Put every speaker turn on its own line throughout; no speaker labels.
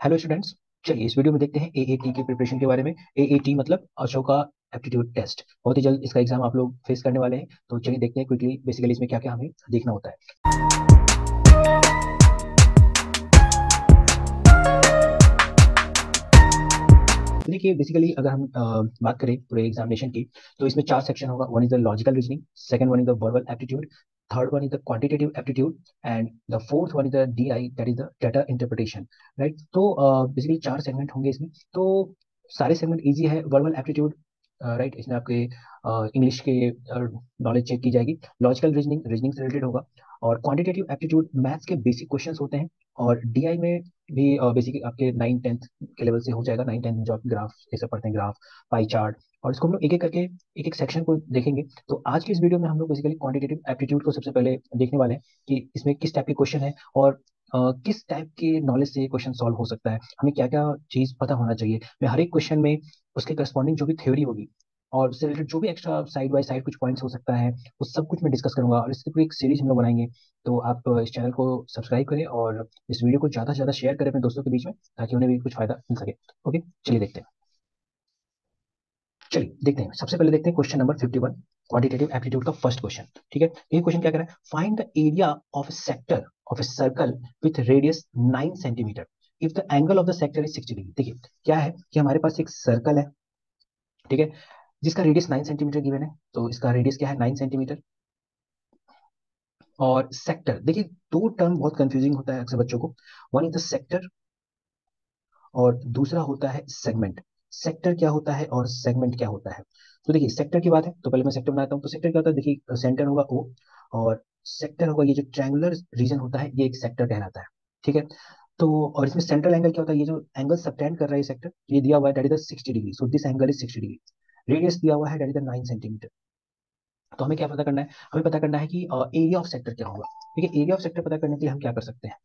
Hello students. चलिए इस video में देखते हैं एएटी की प्रिपरेशन के बारे में। एएटी मतलब अशोका एप्टीट्यूड टेस्ट। बहुत ही जल्द इसका एग्जाम आप लोग फेस करने वाले हैं, तो चलिए देखते हैं क्विकली बेसिकली इसमें क्या क्या हमें देखना होता है। देखिए बेसिकली अगर हम बात करें पूरे एग्जामिनेशन की, तो इसमें 4 सेक्शन होगा। One is the logical reasoning, second one is the verbal aptitude, third one is the quantitative aptitude and the fourth one is the DI, that is the data interpretation. Right, तो basically 4 segment होंगे इसमें। तो सारे segment easy है। Verbal aptitude, right, इसमें आपके English के knowledge check की जाएगी। लॉजिकल रीजनिंग, रीजनिंग से रिलेटेड होगा। और क्वांटिटेटिव एप्टीट्यूड मैथ्स के बेसिक क्वेश्चंस होते हैं। और डीआई में भी बेसिक आपके 9-10 के लेवल से हो जाएगा। 9-10 जो आप ग्राफ ये सब पढ़ते हैं, ग्राफ, पाई चार्ट, और इसको हम लोग एक एक करके एक एक सेक्शन को देखेंगे। तो आज की इस वीडियो में हम लोग बेसिकली क्वांटिटेटिव एप्टीट्यूड को सबसे पहले देखने वाले हैं कि इसमें किस टाइप के क्वेश्चन है और किस टाइप के नॉलेज से ये क्वेश्चन सॉल्व हो सकता है, हमें क्या क्या चीज पता होना चाहिए। मैं हर एक क्वेश्चन में उसके करस्पॉन्डिंग जो भी थ्योरी होगी और उससे रिलेटेड जो भी एक्स्ट्रा साइड बाय साइड कुछ पॉइंट्स हो सकता है, उस सब कुछ मैं डिस्कस करूंगा। और इसकी पूरी एक सीरीज हम लोग बनाएंगे। तो आप इस चैनल को सब्सक्राइब करें और इस वीडियो को ज़्यादा से ज़्यादा शेयर करें अपने दोस्तों के बीच में, ताकि उन्हें भी कुछ फायदा मिल सके। ओके, चलिए देखते हैं। चलिए देखते हैं, सबसे पहले देखते हैं क्वेश्चन नंबर 51, क्वांटिटेटिव एप्टीट्यूड का फर्स्ट क्वेश्चन। ठीक है, ये क्वेश्चन क्या कह रहा है? Find the area of A sector of a circle with radius 9 centimetre if the angle of the sector is 60 degree. देखिए क्या है कि हमारे पास एक सर्कल है, ठीक है, जिसका रेडियस 9 सेंटीमीटर गिवन है। तो इसका रेडियस क्या है? 9 सेंटीमीटर। और सेक्टर, देखिए दो टर्म बहुत कंफ्यूजिंग होता है अक्सर बच्चों को। वन इज द सेक्टर और दूसरा होता है सेगमेंट। सेक्टर क्या होता है और सेगमेंट क्या होता है? तो देखिए सेक्टर की बात है तो पहले मैं सेक्टर बनाता हूँ। तो सेक्टर क्या होता है? देखिए सेंटर होगा ओ, और सेक्टर होगा ये जो ट्रायंगुलर रीजन होता है, ये एक सेक्टर कहलाता है। ठीक है, तो और इसमें सेंट्रल एंगल क्या होता है? ये जो एंगल सबटेंड कर रहा है सेक्टर, ये दिया हुआ है, that is the 60 degree. So this angle is 60 degree. Radius दिया हुआ है, दैट इज द 9 सेंटीमीटर। तो हमें क्या पता करना है? हमें पता करना है कि एरिया ऑफ सेक्टर क्या होगा। ठीक है, एरिया ऑफ सेक्टर पता करने के लिए हम क्या कर सकते हैं?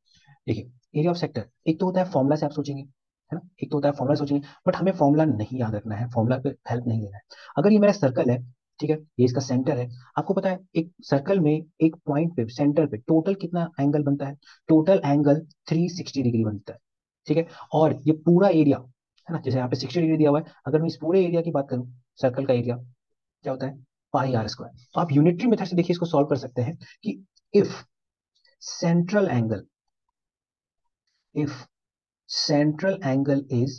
देखिए एरिया ऑफ सेक्टर एक तो होता है फॉर्मूला से आप सोचेंगे, है ना, एक तो होता है फॉर्मूला सोचेंगे, बट हमें फॉर्मूला नहीं याद रखना है, फॉर्मूला पे हेल्प नहीं लेना है। अगर ये मेरा सर्कल है, ठीक है, ये इसका सेंटर है। आपको पता है एक सर्कल में एक पॉइंट पे, सेंटर पे टोटल कितना एंगल बनता है? टोटल एंगल 360 डिग्री बनता है। ठीक है, और ये पूरा एरिया, है ना, जैसे यहाँ पे 60 डिग्री दिया हुआ है, अगर मैं इस पूरे एरिया की बात करूँ, सर्कल का एरिया क्या होता है? पाई आर स्क्वायर। तो आप यूनिटरी मेथड से देखिए इसको सॉल्व कर सकते हैं कि if central angle, if central angle is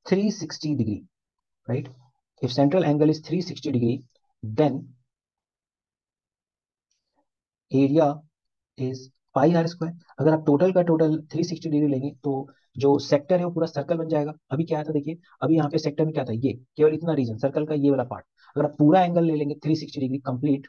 360 degree, right? If central angle is 360 degree, then area is pi R square. अगर आप टोटल का टोटल 360 डिग्री लेंगे तो जो सेक्टर है वो पूरा सर्कल बन जाएगा। अभी क्या था देखिए, अभी यहाँ पे सेक्टर में क्या था? ये केवल इतना रीजन सर्कल का ये वाला पार्ट। अगर आप पूरा एंगल ले लेंगे 360 डिग्री कंप्लीट,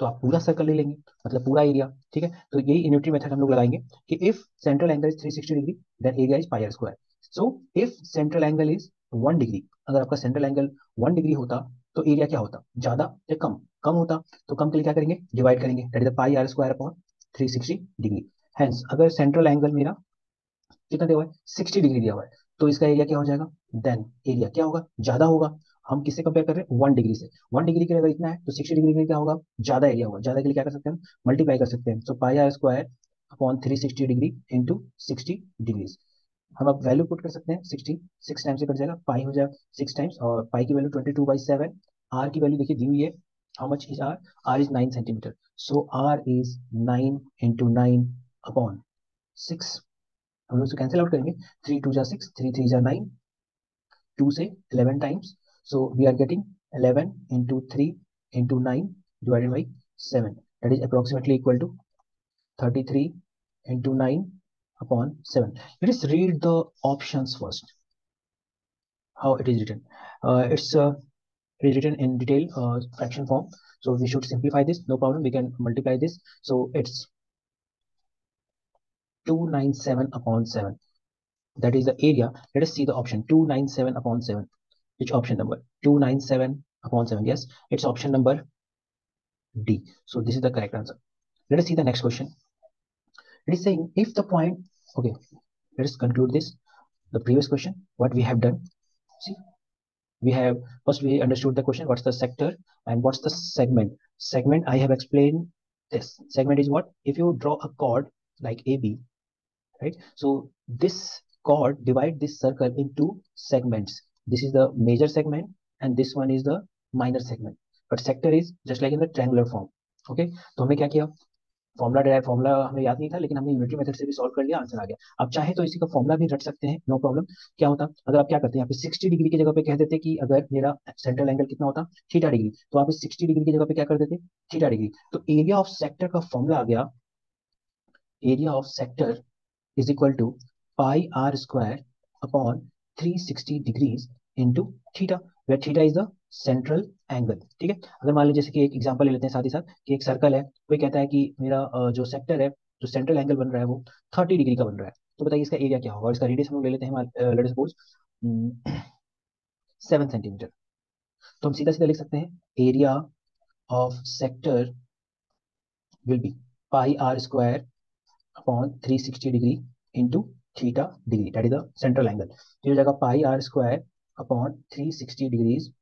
तो आप पूरा सर्कल ले लेंगे, मतलब पूरा एरिया। ठीक है, तो यही यूनिटरी मेथड हम लोग लगाएंगे कि if central angle is 360 degree then area is pi R square. So if central angle is 1 degree, अगर आपका सेंट्रल एंगल 1 डिग्री होता तो एरिया क्या होता? ज्यादा या कम? कम होता। तो कम के लिए क्या करेंगे? डिवाइड करेंगे, that is pi R square upon 360 degree. Hence अगर सेंट्रल एंगल मेरा कितना दिया हुआ है? 60 डिग्री दिया हुआ है, तो इसका एरिया क्या हो जाएगा? देन एरिया क्या होगा? ज्यादा होगा। हम किससे कंपेयर कर रहे हैं? 1 डिग्री से। 1 डिग्री के लिए अगर इतना है तो 60 डिग्री के लिए क्या होगा? ज्यादा एरिया होगा। ज्यादा के लिए क्या कर सकते हैं? मल्टीप्लाई कर सकते हैं। So pi R square upon 360 degree into 60 degrees. हम अब वैल्यू पुट कर सकते हैं। 60 6 टाइम से कट जाएगा, पाई हो जाएगा 6 टाइम्स, और पाई की वैल्यू 22/7। आर की वैल्यू देखिए दी हुई है, how much is R? R is 9 centimetre. So R is 9 into 9 upon 6। हम लोग कैंसिल आउट करेंगे, 3 2 जा 6, 3 3 जा 9, 2 से 11 times. So we are getting 11 into 3 into 9 divided by 7, that is approximately equal to 33 into 9 upon 7. Let us read the options first. How it is written? It is written in detail fraction form. So we should simplify this. No problem. We can multiply this. So it's 297 upon 7. That is the area. Let us see the option 297 upon 7. Which option number? 297 upon 7. Yes, it's option number D. So this is the correct answer. Let us see the next question. It is saying if the point, okay, let us conclude this. The previous question, what we have done. See, we have first we understood the question, what's the sector and what's the segment. Segment, I have explained this. Segment is what? If you draw a chord like AB, right? So this chord divide this circle into segments. This is the major segment and this one is the minor segment, but sector is just like in the triangular form. Okay, तो हमने क्या किया, formula हमें याद नहीं था लेकिन हमने यूनिटरी मेथड से भी सॉल्व कर लिया, आंसर आ गया। अब चाहे तो इसी का फॉर्मूला भी रट सकते हैं, नो प्रॉब्लम। क्या होता अगर आप क्या करते हैं, यहाँ पे 60 डिग्री की जगह पे कह देते कि अगर मेरा सेंट्रल एंगल कितना होता थीटा डिग्री, तो आप इस 60 डिग्री की जगह पे क्या कर देते थीटा डिग्री। तो एरिया ऑफ सेक्टर का फॉर्मूला आ गया, area of sector is equal to pi r square upon 360 degrees into theta, where theta is the central angle। ठीक है, अगर मान लीजिए जैसे कि एक एग्जांपल ले लेते हैं साथ ही साथ कि एक सर्कल है, कोई कहता है कि मेरा जो सेक्टर है, जो सेंट्रल एंगल बन रहा है वो 30 डिग्री का बन रहा है, तो बताइए इसका एरिया क्या होगा। और इसका रेडियस हम लोग ले लेते हैं, लेट सपोज 7 सेंटीमीटर। तो हम सीधा सीधा लिख सकते हैं area of sector will be pi R square upon 360 degree into theta degree, that is the central angle. तो ये हो जाएगा pi R square upon 360 degrees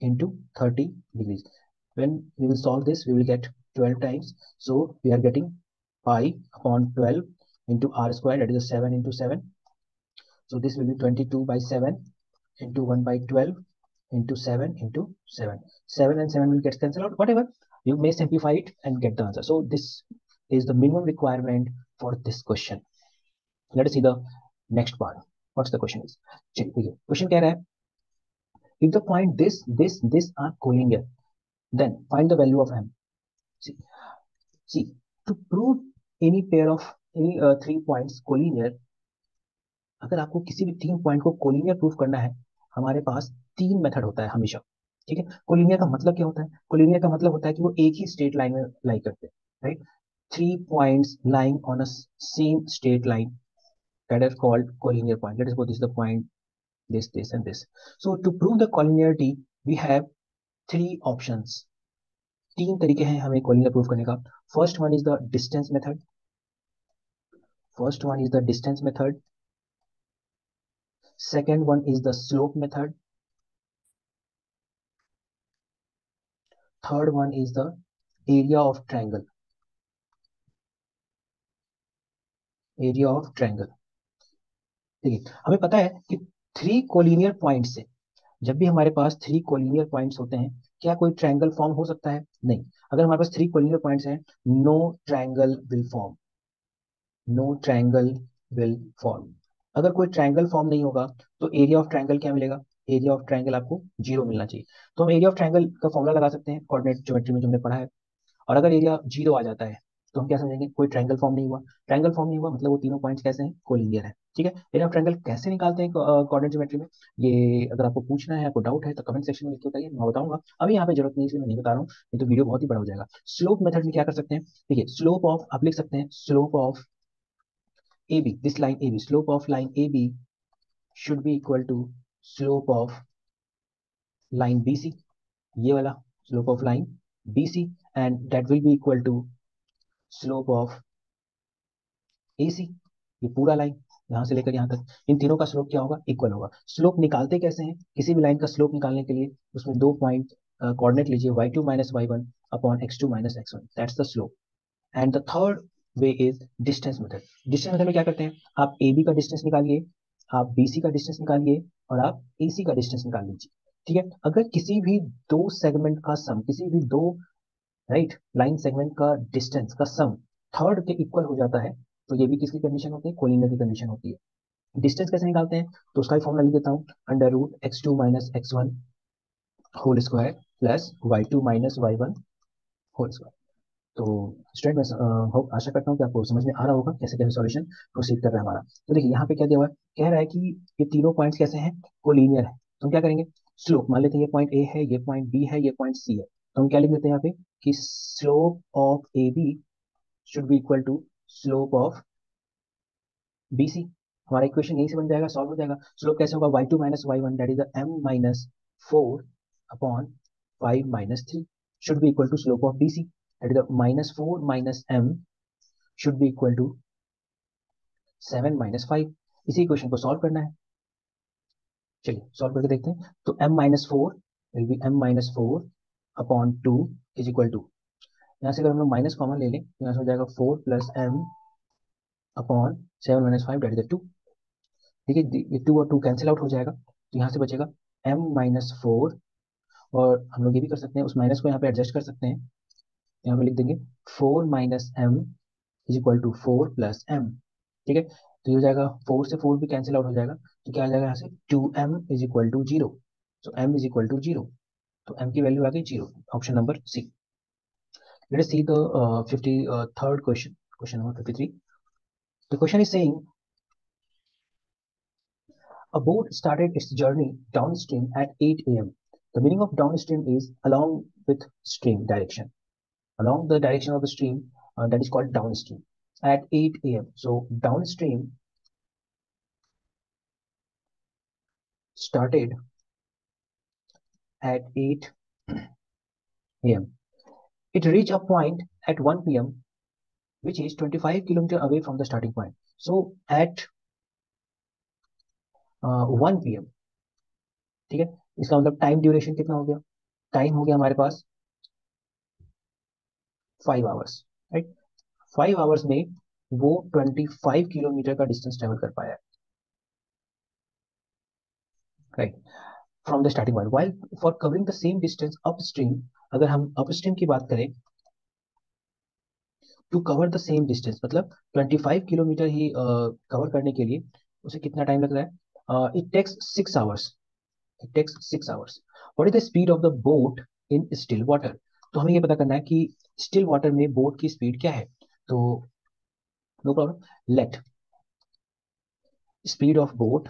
into 30 degrees। When we will solve this, we will get 12 times. So we are getting pi upon 12 into r square, that is a 7 into 7. So this will be 22 by 7 into 1 by 12 into 7 into 7. 7 and 7 will get cancelled out, whatever. You may simplify it and get the answer. So this is the minimum requirement for this question. Let us see the next part. What's the question is? चलिए question कह रहा है if the point this are collinear, then find the value of m। See, to prove any pair of any 3 points collinear, अगर आपको किसी भी 3 point को collinear proof करना है, हमारे पास 3 मेथड होता है हमेशा। ठीक है, कोलिनियर का मतलब क्या होता है, कोलिनियर का मतलब होता है कि वो एक ही स्ट्रेट लाइन में लाई करते हैं, right. 3 points lying on a same straight line, that is called collinear point. Let us suppose this is the point this and this। so to prove the collinearity we have 3 options। 3 तरीके हैं हमें collinear proof करने का। First one is the distance method, first one is the distance method, second one is the slope method, third one is the area of triangle, area of triangle. देखिए हमें पता है कि 3 कोलिनियर पॉइंट से, जब भी हमारे पास 3 कोलिनियर पॉइंट्स होते हैं, क्या कोई ट्रायंगल फॉर्म हो सकता है? नहीं। अगर हमारे पास 3 कोलिनियर पॉइंट्स हैं, no triangle will form, no triangle will form. अगर कोई ट्रायंगल फॉर्म नहीं होगा तो एरिया ऑफ ट्रायंगल क्या मिलेगा? एरिया ऑफ ट्रायंगल आपको 0 मिलना चाहिए। तो हम एरिया ऑफ ट्रायंगल का फॉर्मूला लगा सकते हैं कोऑर्डिनेट ज्योमेट्री में जो हमने पढ़ा है। और अगर एरिया 0 आ जाता है तो हम क्या समझेंगे? कोई ट्रायंगल फॉर्म नहीं हुआ। ट्रायंगल फॉर्म नहीं हुआ मतलब वो तीनों पॉइंट्स कैसे हैं? कोलिनियर है। ठीक है, एरिया ऑफ ट्रायंगल कैसे निकालते हैं कोऑर्डिनेट ज्योमेट्री में, ये अगर आपको पूछना है, आपको डाउट है तो कमेंट सेक्शन में लिख के बताइए, मैं बताऊंगा। अभी यहाँ पे जरूरत नहीं, इसलिए मैं नहीं बता रहा हूँ, नहीं तो वीडियो बहुत ही बड़ा हो जाएगा। स्लोप मेथड में क्या कर सकते हैं? देखिए स्लोप ऑफ, आप लिख सकते हैं slope of AB, this line AB, slope of line AB should be equal to slope of line BC, ये वाला slope of line BC, and that will be equal to slope of AC, ये पूरा line यहाँ से लेकर यहाँ तक, इन तीनों का स्लोप क्या होगा? इक्वल होगा। स्लोप निकालते कैसे हैं? किसी भी लाइन का स्लोप निकालने के लिए उसमें 2 पॉइंट कोऑर्डिनेट लीजिए, y2 minus y1 upon x2 minus x1, that's the slope. And the third way is distance method. Distance method में क्या करते हैं? आप AB का डिस्टेंस निकालिए, आप BC का डिस्टेंस निकालिए और आप AC का डिस्टेंस निकाल लीजिए। ठीक है, अगर किसी भी 2 सेगमेंट का सम, किसी भी 2 राइट लाइन सेगमेंट का डिस्टेंस का सम थर्ड के इक्वल हो जाता है, तो ये भी किसकी कंडीशन होती है? कोलिनियर की कंडीशन होती है। डिस्टेंस कैसे निकालते हैं? तो उसका भी फॉर्मूला लिख देता हूँ, under root x2 minus x1 whole square plus y2 minus y1 whole square. तो स्टूडेंट मैं आशा करता हूँ कि आपको समझ में आ रहा होगा कैसे कैसे सॉल्यूशन प्रोसीड कर रहा है हमारा। तो देखिए यहाँ पे क्या दिया हुआ है, कह रहा है कि ये तीनों पॉइंट्स कैसे हैं? कोलिनियर है। तो हम क्या करेंगे? स्लोप मान लेते हैं, ये पॉइंट ए है, ये पॉइंट बी है, ये पॉइंट सी है, तो हम क्या लिख देते हैं यहाँ पे कि slope of A B should be equal to slope of B C. हमारा इक्वेशन यही से बन जाएगा, सॉल्व हो जाएगा। स्लोप कैसे होगा? y2 minus y1 that is the m minus 4 upon 5 minus 3 should be equal to slope of bc that is the minus 4 minus m should be equal to 7 minus 5। इसी equation को solve करना है, चलिए solve करके देखते हैं। तो m minus 4 will be m minus 4 upon 2 is equal to, यहाँ से अगर हम लोग माइनस कॉमन ले लें तो यहाँ से हो जाएगा 4 plus m upon 7 minus 5 that is 2। ठीक है, ये 2 और 2 कैंसिल आउट हो जाएगा, तो यहाँ से बचेगा m-4, और हम लोग ये भी कर सकते हैं, उस माइनस को यहाँ पे एडजस्ट कर सकते हैं, यहाँ पे लिख देंगे 4 minus M is equal to 4 plus M. ठीक है, तो ये हो जाएगा, 4 से 4 भी कैंसिल आउट हो जाएगा, तो क्या आ जाएगा यहाँ से 2m इज इक्वल टू 0। तो m इज इक्वल टू 0, तो m की वैल्यू आ गई 0, option number C. Let us see the 53rd question, question number 53। The question is saying a boat started its journey downstream at 8 a.m. The meaning of downstream is along with stream direction. Along the direction of the stream, that is called downstream at 8 a.m. So downstream started at 8 a.m. It reached a point at 1 p.m. which is 25 kilometers away from the starting point. So at 1 p.m. ठीक है, इसका मतलब time duration कितना हो गया, time हो गया हमारे पास 5 आवर्स, राइट। 5 आवर्स में वो 25 किलोमीटर का डिस्टेंस ट्रेवल कर पाया है, right, from the starting point. While for covering the same distance upstream, अगर हम अपस्ट्रीम की बात करें, to cover the same distance मतलब 25 किलोमीटर ही कवर करने के लिए उसे कितना टाइम लग रहा है, it takes 6 hours, it takes 6 hours. What is the speed of the boat in still water, तो हमें ये पता करना है कि स्टिल वाटर में बोट की स्पीड क्या है। तो no problem, let speed of boat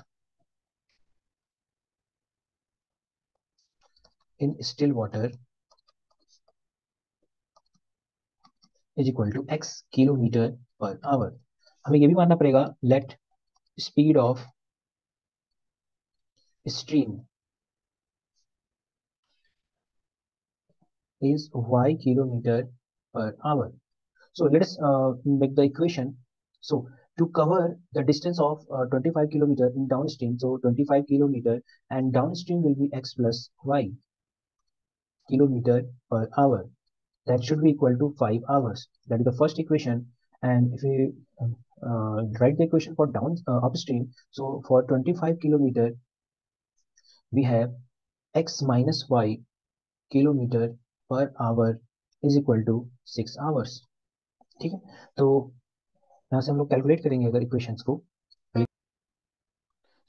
in still water is equal to x kilometre per hour. हमें ये भी मानना पड़ेगा, let speed of stream is y kilometer per hour. So let us make the equation. So to cover the distance of 25 kilometer in downstream, so 25 kilometer and downstream will be x plus y kilometer per hour. That should be equal to 5 hours. That is the first equation. And if we write the equation for upstream, so for 25 kilometer we have x minus y kilometre per hour is equal to 6 hours. ठीक है, तो यहाँ से हम लोग calculate करेंगे अगर equations को।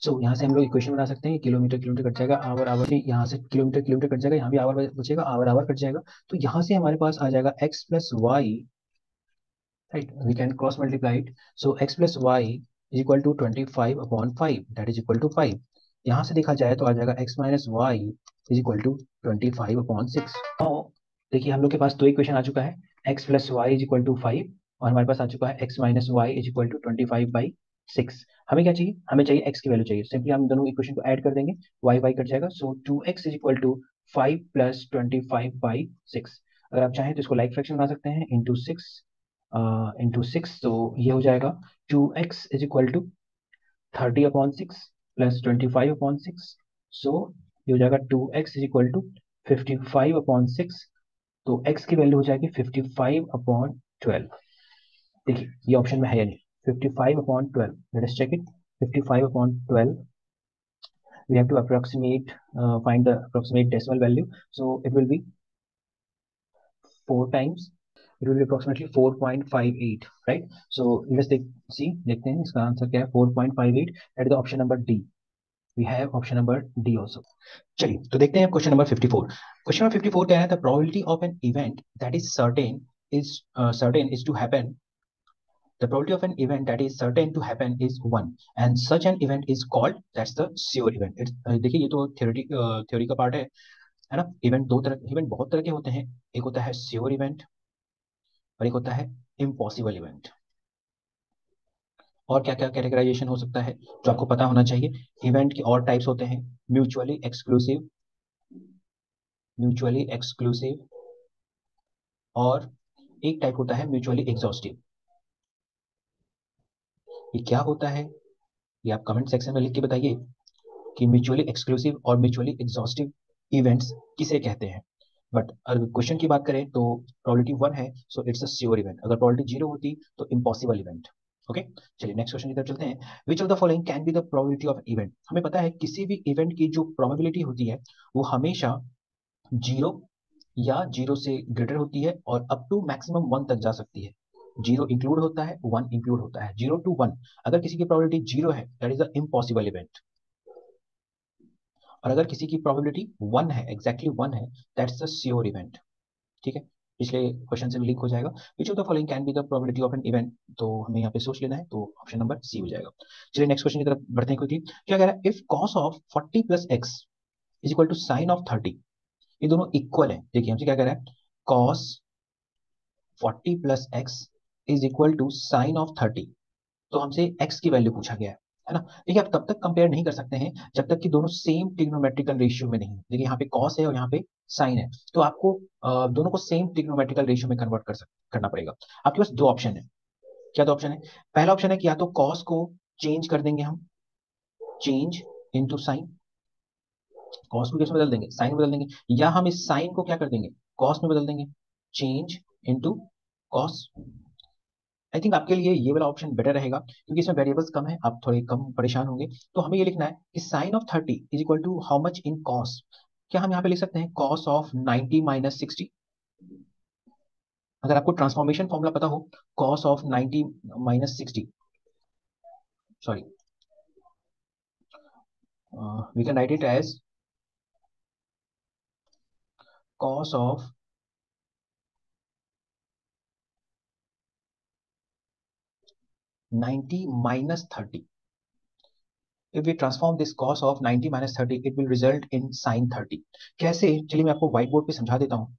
सो यहाँ से हम लोग इक्वेशन बना सकते हैं, किलोमीटर किलोमीटर कट जाएगा, आवर आवर भी, यहाँ से किलोमीटर किलोमीटर कट जाएगा, यहाँ भी आवर बचेगा, आवर आवर कट जाएगा, तो यहाँ से हमारे पास आ जाएगा x plus Y, right, we can cross multiply it. So x plus Y is equal to 25 upon 5, that is equal to 5। यहाँ से देखा जाए तो आ जाएगा x minus Y is equal to 25 upon 6। देखिए हम लोग के पास दो इक्वेशन आ चुका है, x plus Y is equal to 5, और हमारे पास आ चुका है x minus Y is equal to 25/6। हमें क्या चाहिए, हमें चाहिए x की वैल्यू चाहिए, सिंपली हम दोनों इक्वेशन को ऐड कर देंगे, y कट जाएगा, so 2x is equal to 5 plus 25/6। अगर आप चाहें तो इसको लाइक फ्रैक्शन बना सकते हैं, इंटू सिक्स, तो ये हो जाएगा 2x is equal to 30/6 plus 25/6, so ये हो जाएगा 2x इज इक्वल टू 55/6, तो x की वैल्यू हो जाएगी 55/12। देखिए ये ऑप्शन में है या नहीं, 55/12, let us check it. 55/12, we have to approximate, find the approximate decimal value, so it will be 4 times, it will be approximately 4.58, right? So let's देखते हैं इसका आंसर क्या है, 4.58 at the option number D, we have option number D also। चलिए तो देखते हैं question number 54। Question number 54 क्या है, the probability of an event that is certain is to happen, the probability of an event that is certain to happen is 1, and such an event is called, that's the sure event। देखिए ये तो theory का part है ना। Event बहुत तरह के होते हैं, एक होता है श्योर इवेंट और एक होता है इम्पॉसिबल इवेंट। और क्या क्या कैटेगराइजेशन हो सकता है जो आपको पता होना चाहिए। इवेंट के और टाइप्स होते हैं, म्यूचुअली एक्सक्लूसिव, और एक टाइप होता है म्यूचुअली एग्जॉस्टिव। ये क्या होता है, ये आप कमेंट सेक्शन में लिख के बताइए कि म्यूचुअली एक्सक्लूसिव और म्यूचुअली एग्जॉस्टिव इवेंट्स किसे कहते हैं। बट अगर क्वेश्चन की बात करें तो प्रोबेबिलिटी 1 है, so it's a sure event. अगर प्रोबेबिलिटी 0 होती तो इम्पॉसिबल इवेंट। ओके, चलिए नेक्स्ट क्वेश्चन की तरफ चलते हैं। Which of the following can be the probability of event. हमें पता है किसी भी इवेंट की जो प्रोबेबिलिटी होती है वो हमेशा 0 या 0 से ग्रेटर होती है और अप टू मैक्सिमम 1 तक जा सकती है। 0 इंक्लूड होता है, 1 इंक्लूड होता है, 0 to 1। अगर किसी की प्रोबेबिलिटी 0 है that is a impossible event, और अगर किसी की प्रोबेबिलिटी 1 है, एग्जैक्टली 1 है, दैट्स अ श्योर इवेंट। ठीक है, पिछले क्वेश्चन से भी लिंक हो जाएगा। Which of the following can be the probability of an event, तो हमें यहाँ पे सोच लेना है, तो ऑप्शन नंबर सी हो जाएगा। चलिए नेक्स्ट क्वेश्चन की तरफ बढ़ते हैं क्विकली। क्या कह रहा है, if cos of 40 plus x is equal to sine of 30, ये दोनों इक्वल है। देखिए हमसे क्या कह रहा है, cos 40 plus x is equal to sine of 30, तो हमसे x की वैल्यू पूछा गया है ना। देखिए आप तब तक कंपेयर नहीं कर सकते हैं जब तक कि दोनों सेम ट्रिग्नोमेट्रिकल रेशियो में नहीं। देखिए यहाँ पे cos है और यहाँ पे साइन है, तो आपको दोनों को सेम ट्रिग्नोमेट्रिकल रेशियो में कन्वर्ट करना पड़ेगा। आपके पास दो ऑप्शन है। क्या दो ऑप्शन है? पहला ऑप्शन है कि या तो cos को चेंज कर देंगे हम, चेंज इनटू साइन, cos को किसमें बदल देंगे, साइन बदल देंगे, या हम इस साइन को क्या कर देंगे, cos में बदल देंगे, change into cos। I think आपके लिए ये वाला ऑप्शन बेटर रहेगा क्योंकि इसमें वेरिएबल्स कम है, आप थोड़े कम परेशान होंगे। तो हमें ये लिखना है कि sine of 30 is equal to how much in cos. क्या हम यहाँ पे लिख सकते हैं कॉस ऑफ 90 माइनस 60? अगर आपको ट्रांसफॉर्मेशन फॉर्मूला पता हो, cos of 90 minus 60, sorry, we can write it as cos of 90 minus 30। If we transform this cos of 90 minus 30, it will result in sin 30। कैसे? चलिए मैं आपको व्हाइट बोर्ड पे समझा देता हूँ।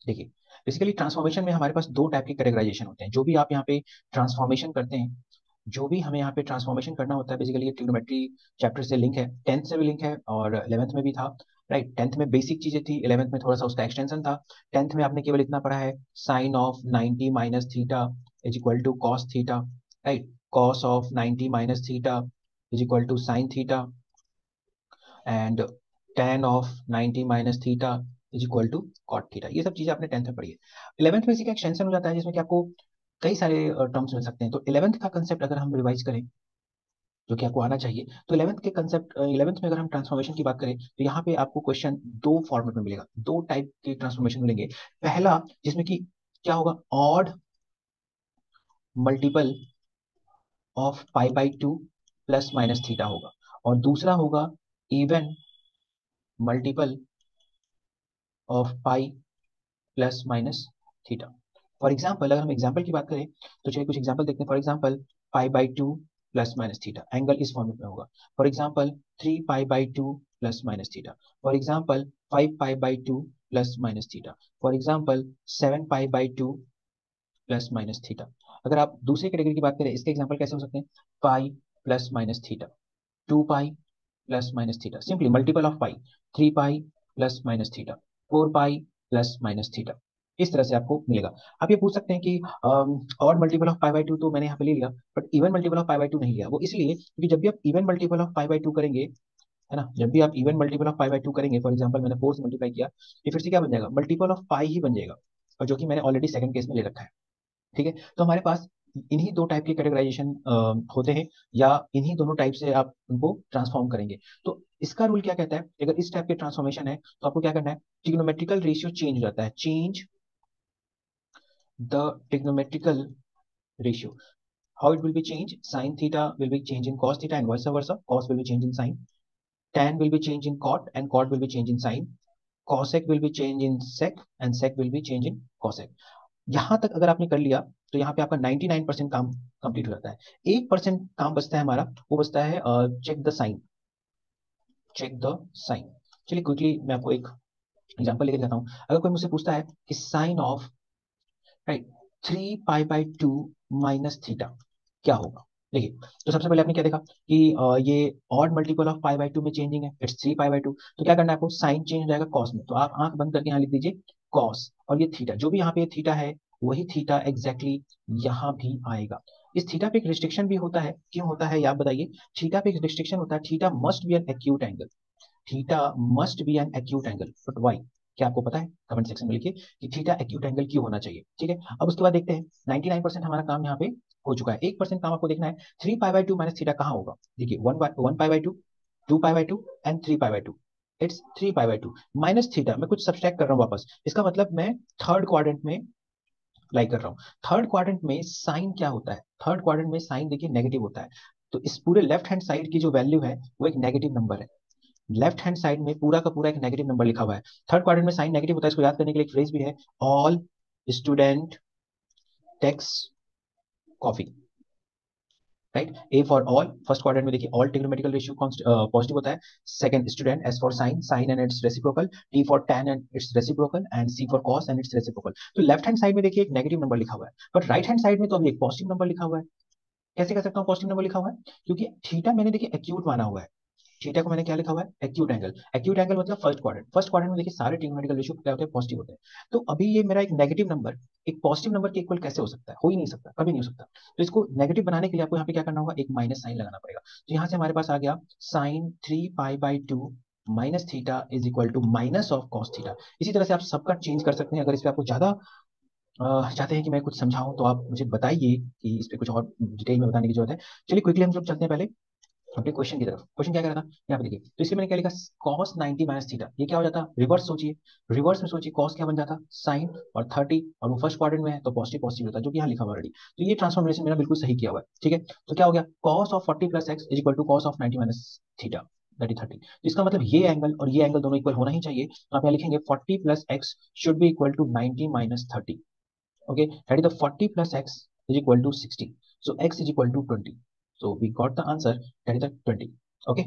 देखिए बेसिकली ट्रांसफॉर्मेशन में हमारे पास दो टाइप के कैटेगराइजेशन होते हैं। जो भी आप यहाँ पे ट्रांसफॉर्मेशन करते हैं, जो भी हमें यहाँ पे ट्रांसफॉर्मेशन करना होता है, बेसिकली ये ट्रिग्नोमेट्री चैप्टर से लिंक है, 10th से भी लिंक है और 11th में भी था। राइट, 10th में बेसिक चीजें थी, 11th में थोड़ा सा उसका एक्सटेंशन था। 10th में आपने केवल इतना पढ़ा है, sine of 90 minus theta is equal to cos theta. Right, cos of 90 minus theta is equal to sine theta, and tan of 90 minus theta is equal to cot theta. ये सब चीजें आपने 10th में पढ़ी है। 11th में इसी का एक्सटेंशन हो जाता है जिसमें कि आपको कई सारे टर्म्स मिल सकते हैं। तो 11th का कंसेप्ट अगर हम रिवाइज करें, जो कि आपको आना चाहिए, तो 11th के कंसेप्ट, 11th में अगर हम ट्रांसफॉर्मेशन की बात करें तो यहाँ पे आपको क्वेश्चन दो फॉर्मेट में मिलेगा, दो टाइप के ट्रांसफॉर्मेशन मिलेंगे। पहला जिसमें कि क्या होगा, odd multiple of pi by two plus minus theta होगा, और दूसरा होगा even multiple of pi plus minus theta. For example अगर हम एग्जाम्पल की बात करें तो चलिए कुछ एग्जाम्पल देखते हैं। For example pi by two plus minus theta, angle इस फॉर्मेट में होगा। For example 3 pi by two plus minus theta. For example 5 pi by two plus minus theta. For example 7 pi by two plus minus theta. अगर आप दूसरी category की बात करें, इसके एग्जाम्पल कैसे हो सकते हैं, pi plus minus theta, 2 pi plus minus theta, simply multiple of pi, 3 pi plus minus theta, 4 pi plus minus theta. इस तरह से आपको मिलेगा। आप ये पूछ सकते हैं कि और multiple of pi by to तो मैंने यहाँ पे ले लिया, but even multiple of pi by to नहीं लिया। वो इसलिए क्योंकि जब भी आप even multiple of pi by to करेंगे, है ना, जब भी आप even multiple of pi by to करेंगे, फॉर एग्जाम्पल मैंने 4 से मल्टीप्लाई किया, ये फिर से क्या बन जाएगा, मल्टीपल ऑफ पाई ही बन जाएगा, और जो कि मैंने ऑलरेडी सेकंड केस में ले रखा है। ठीक है, तो हमारे पास इन्हीं दो टाइप के कैटेगराइजेशन होते हैं, या इन्हीं दोनों टाइप से आप उनको ट्रांसफॉर्म करेंगे। तो इसका रूल क्या कहता है, अगर इस टाइप के ट्रांसफॉर्मेशन है तो आपको क्या करना है, ट्रिग्नोमेट्रिकल रेशियो चेंज हो जाता है, change the trigonometrical ratio. How it will be change, sin theta will be changed in cos theta and vice versa, cos will be changed in sin, tan will be changed in cot and cot will be changed in sin, cosec will be changed in sec and sec will be changed in cosec। यहां तक अगर आपने कर लिया तो यहाँ पे आपका 99% काम कंप्लीट हो जाता है। 1% काम बचता है हमारा, वो बचता है check the sine, check the sine. चलिए क्विकली मैं आपको एक एग्जांपल लेके जाता हूँ। अगर कोई मुझसे पूछता है कि sine of, right, 3 pi by two minus theta क्या होगा। देखिए तो सबसे पहले आपने क्या देखा कि ये odd multiple of pi by to में चेंजिंग है, इट्स 3 पाई बाई टू, तो क्या करना है आपको, साइन चेंज हो जाएगा कॉस में, तो आप आंख बंद करके यहाँ लिख दीजिए कॉस, और ये थीटा, जो भी यहाँ पे थीटा है वही थीटा एग्जैक्टली यहाँ भी आएगा। इस थीटा पे एक रिस्ट्रिक्शन भी होता है, क्यों होता है ये आप बताइए। थीटा पे एक रिस्ट्रिक्शन होता है, theta must be an acute angle, theta must be an acute angle, but why, क्या आपको पता है, कमेंट सेक्शन में लिखिए कि थीटा एक्यूट एंगल क्यों होना चाहिए। ठीक है, अब उसके बाद देखते हैं 99% हमारा काम यहाँ पे हो चुका है। 1% काम आपको देखना है 3 पाई बाई 2 माइनस थीटा कहाँ होगा। देखिए 1 पाई by 2, 2 pi by 2 and 3 pi by 2। It's 3 pi by 2 minus theta. मैं कुछ सब्सट्रैक्ट कर रहा हूँ वापस, इसका मतलब मैं थर्ड क्वाड्रेंट में अप्लाई कर रहा हूँ। थर्ड क्वाड्रेंट में साइन क्या होता है, थर्ड क्वाड्रेंट में साइन देखिए नेगेटिव होता है। तो इस पूरे लेफ्ट हैंड साइड की जो वैल्यू है वो एक नेगेटिव नंबर है। लेफ्ट हैंड साइड में पूरा का पूरा एक नेगेटिव नंबर लिखा हुआ है। थर्ड क्वाड्रेंट में साइन नेगेटिव होता है, इसको याद करने के लिए एक फ्रेज भी है, all student takes coffee, right. A for all, first quadrant में देखिए ऑल ट्रिग्नोमेट्रिकल रेशियो पॉजिटिव होता है। Second student, S for sine, sine and its reciprocal, T for tan and its reciprocal, and C for cos and its reciprocal. तो left hand side में देखिए एक negative number लिखा हुआ है, but right hand side में तो अभी एक पॉजिटिव नंबर लिखा हुआ है। कैसे कर सकता हूँ पॉजिटिव नंबर लिखा हुआ है, क्योंकि थीटा मैंने देखिए एक्यूट माना हुआ है। थीटा को मैंने क्या लिखा हुआ है, एक्यूट एंगल। एक्यूट एंगल मतलब फर्स्ट क्वाड्रेंट, फर्स्ट क्वाड्रेंट में देखिए सारे ट्रिग्नोमेट्रिकल रेशियो क्या होते हैं, पॉजिटिव होते हैं। तो अभी ये मेरा एक नेगेटिव नंबर एक पॉजिटिव नंबर के इक्वल कैसे हो सकता है, हो ही नहीं सकता, कभी नहीं हो सकता। तो इसको नेगेटिव बनाने के लिए आपको यहाँ पे क्या करना होगा, एक माइनस साइन लगाना पड़ेगा। तो यहाँ से हमारे पास आ गया sine 3 pi by 2 minus theta is equal to minus of cos theta. इसी तरह से आप सबका चेंज कर सकते हैं। अगर इस पे आपको ज्यादा चाहते हैं कि मैं कुछ समझाऊं तो आप मुझे बताइए कि इस पे कुछ और डिटेल में बताने की जरूरत है। चलिए क्विकली हम लोग चलते हैं पहले अपने क्वेश्चन की तरफ। क्वेश्चन क्या कह रहा था यहाँ पे देखिए, तो इसलिए मैंने क्या लिखा, cos 90 माइनस थीटा, ये क्या हो जाता, रिवर्स सोचिए, रिवर्स में सोचिए, cos क्या बन जाता, साइन, और 30, और वो फर्स्ट क्वाड्रेंट में है तो पॉजिटिव पॉजिटिव होता है, जो कि यहाँ लिखा हुआ ऑलरेडी। तो ये ट्रांसफॉर्मेशन मेरा बिल्कुल सही किया हुआ है, ठीक है। तो क्या हो गया, cos of 40 plus x is equal to cos of 90 minus theta, that is 30। तो इसका मतलब ये एंगल और ये एंगल दोनों इक्वल होना ही चाहिए। तो आप यहाँ लिखेंगे 40 plus x should be equal to 90 minus 30। Okay, that is the 40 plus x is equal to 60. So x is equal to 20. So we got the answer, that is the 20. Okay.